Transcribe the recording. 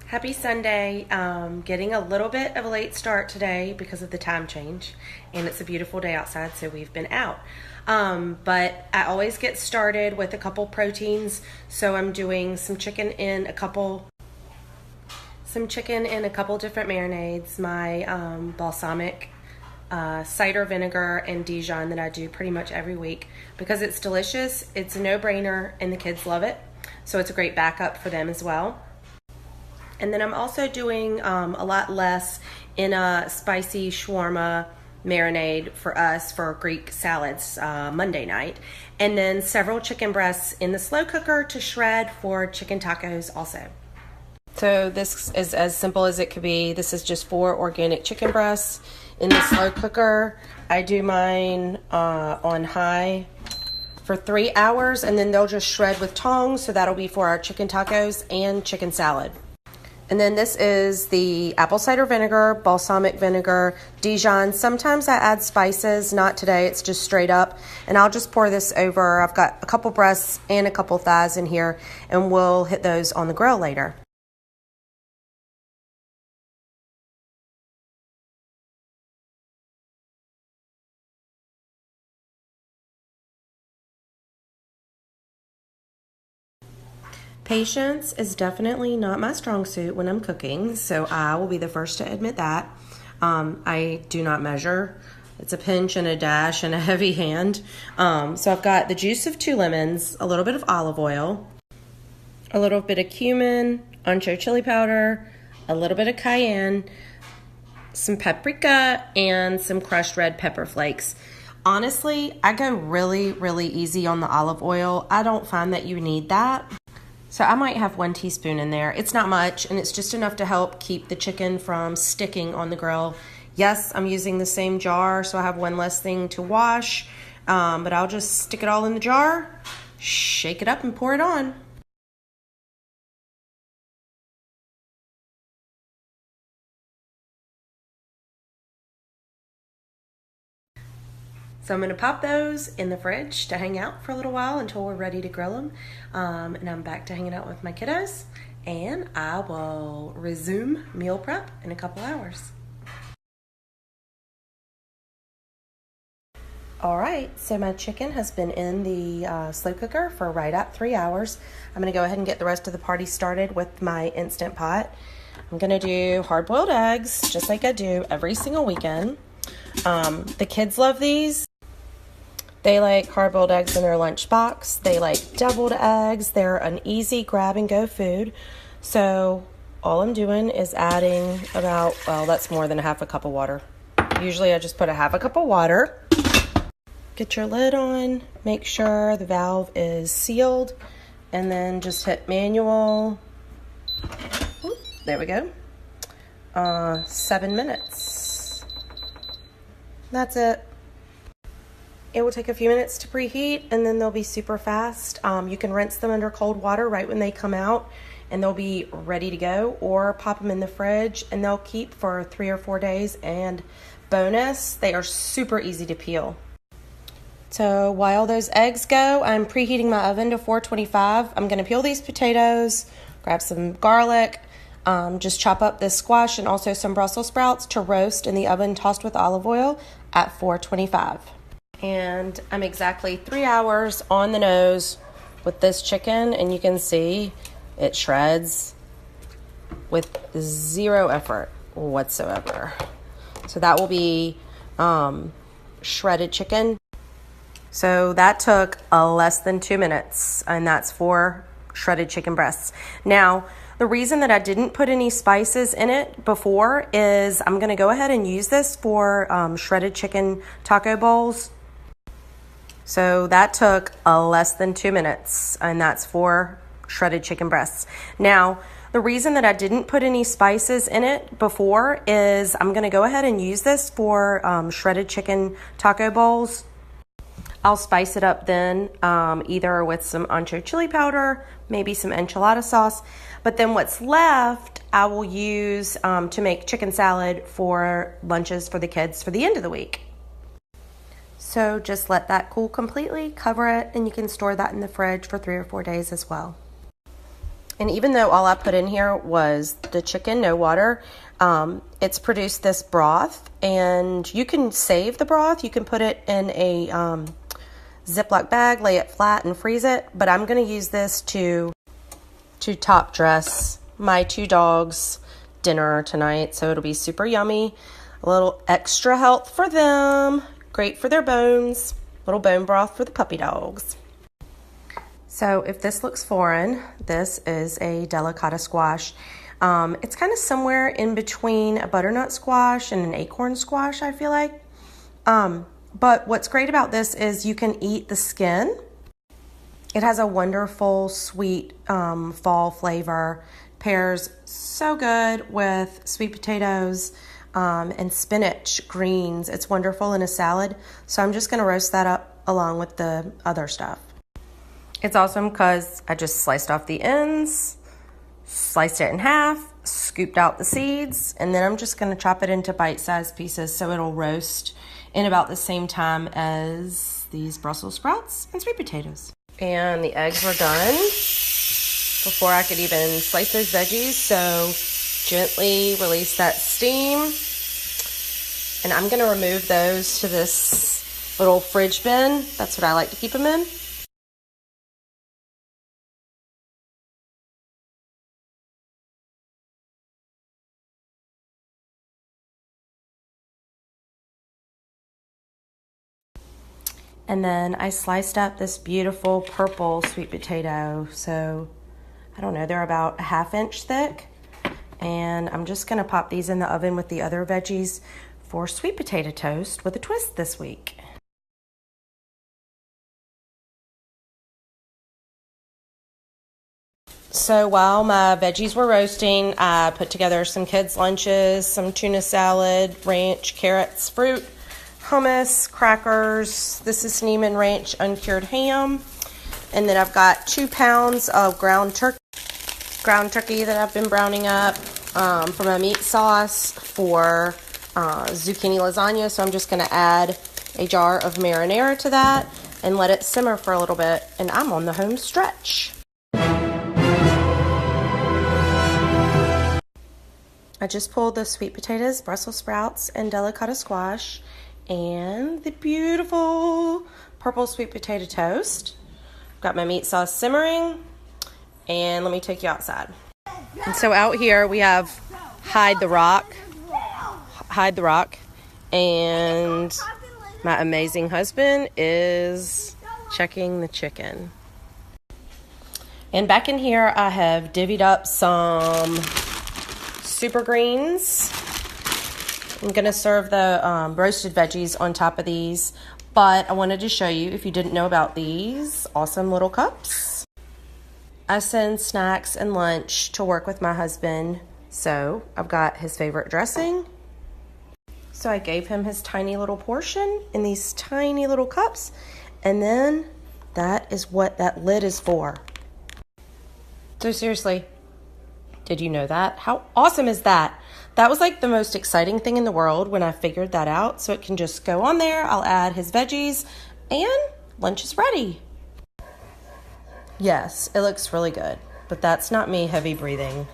Happy Sunday. Getting a little bit of a late start today because of the time change, and it's a beautiful day outside, so we've been out. But I always get started with a couple proteins, so I'm doing some chicken in a couple different marinades. My balsamic, cider vinegar, and Dijon that I do pretty much every week because it's delicious. It's a no-brainer, and the kids love it, so it's a great backup for them as well. And then I'm also doing a lot less in a spicy shawarma marinade for us for Greek salads Monday night. And then several chicken breasts in the slow cooker to shred for chicken tacos also. So this is as simple as it could be. This is just 4 organic chicken breasts in the slow cooker. I do mine on high for 3 hours, and then they'll just shred with tongs. So that'll be for our chicken tacos and chicken salad. And then this is the apple cider vinegar, balsamic vinegar, Dijon. Sometimes I add spices, not today, it's just straight up. And I'll just pour this over. I've got a couple breasts and a couple thighs in here, and we'll hit those on the grill later. Patience is definitely not my strong suit when I'm cooking, so I will be the first to admit that. I do not measure. It's a pinch and a dash and a heavy hand. So I've got the juice of 2 lemons, a little bit of olive oil, a little bit of cumin, ancho chili powder, a little bit of cayenne, some paprika, and some crushed red pepper flakes. Honestly, I go really, really easy on the olive oil. I don't find that you need that. So I might have 1 teaspoon in there. It's not much, and it's just enough to help keep the chicken from sticking on the grill. Yes, I'm using the same jar, so I have 1 less thing to wash, but I'll just stick it all in the jar, shake it up, and pour it on. So I'm going to pop those in the fridge to hang out for a little while until we're ready to grill them. And I'm back to hanging out with my kiddos, and I will resume meal prep in a couple hours. All right, so my chicken has been in the slow cooker for right at 3 hours. I'm going to go ahead and get the rest of the party started with my Instant Pot. I'm going to do hard-boiled eggs, just like I do every single weekend. The kids love these. They like hard-boiled eggs in their lunchbox. They like deviled eggs. They're an easy grab-and-go food. So all I'm doing is adding about, well, that's more than a half a cup of water. Usually I just put a half a cup of water. Get your lid on. Make sure the valve is sealed. And then just hit manual. Ooh, there we go. 7 minutes. That's it. It will take a few minutes to preheat, and then they'll be super fast. You can rinse them under cold water right when they come out, and they'll be ready to go, or pop them in the fridge, and they'll keep for 3 or 4 days. And bonus, they are super easy to peel. So while those eggs go, I'm preheating my oven to 425. I'm going to peel these potatoes, grab some garlic, just chop up this squash and also some Brussels sprouts to roast in the oven, tossed with olive oil at 425. And I'm exactly 3 hours on the nose with this chicken, and you can see it shreds with 0 effort whatsoever. So that will be shredded chicken. So that took less than 2 minutes, and that's 4 shredded chicken breasts. Now, the reason that I didn't put any spices in it before is I'm going to go ahead and use this for shredded chicken taco bowls. So that took less than 2 minutes, and that's 4 shredded chicken breasts. Now, the reason that I didn't put any spices in it before is I'm going to go ahead and use this for shredded chicken taco bowls. I'll spice it up then, either with some ancho chili powder, maybe some enchilada sauce. But then what's left, I will use to make chicken salad for lunches for the kids for the end of the week. So just let that cool completely, cover it, and you can store that in the fridge for 3 or 4 days as well. And even though all I put in here was the chicken, no water, it's produced this broth. And you can save the broth. You can put it in a Ziploc bag, lay it flat, and freeze it. But I'm going to use this to top dress my 2 dogs' dinner tonight. So it'll be super yummy. A little extra health for them. Great for their bones. Little bone broth for the puppy dogs. So if this looks foreign, this is a delicata squash. It's kind of somewhere in between a butternut squash and an acorn squash, I feel like. But what's great about this is you can eat the skin. It has a wonderful, sweet fall flavor. Pairs so good with sweet potatoes and spinach, greens. It's wonderful in a salad. So I'm just going to roast that up along with the other stuff. It's awesome because I just sliced off the ends, sliced it in half, scooped out the seeds, and then I'm just going to chop it into bite-sized pieces so it'll roast in about the same time as these Brussels sprouts and sweet potatoes. And the eggs were done before I could even slice those veggies, so gently release that steam. And I'm going to remove those to this little fridge bin. That's what I like to keep them in. And then I sliced up this beautiful purple sweet potato. So, I don't know, they're about a 1/2 inch thick. And I'm just gonna pop these in the oven with the other veggies for sweet potato toast with a twist this week. So while my veggies were roasting, I put together some kids' lunches, some tuna salad, ranch, carrots, fruit, hummus, crackers. This is Neiman Ranch uncured ham. And then I've got 2 pounds of ground turkey that I've been browning up for my meat sauce for zucchini lasagna. So I'm just going to add a jar of marinara to that and let it simmer for a little bit. And I'm on the home stretch. I just pulled the sweet potatoes, Brussels sprouts, and delicata squash, and the beautiful purple sweet potato toast. Got my meat sauce simmering, and let me take you outside. And so out here we have Hide the Rock, and my amazing husband is checking the chicken. And back in here I have divvied up some super greens. I'm gonna serve the roasted veggies on top of these, but I wanted to show you, if you didn't know about these awesome little cups. I send snacks and lunch to work with my husband, so I've got his favorite dressing. So I gave him his tiny little portion in these tiny little cups, and then that is what that lid is for. So seriously, did you know that? How awesome is that? That was like the most exciting thing in the world when I figured that out. So it can just go on there. I'll add his veggies and lunch is ready. Yes, it looks really good, but that's not me heavy breathing.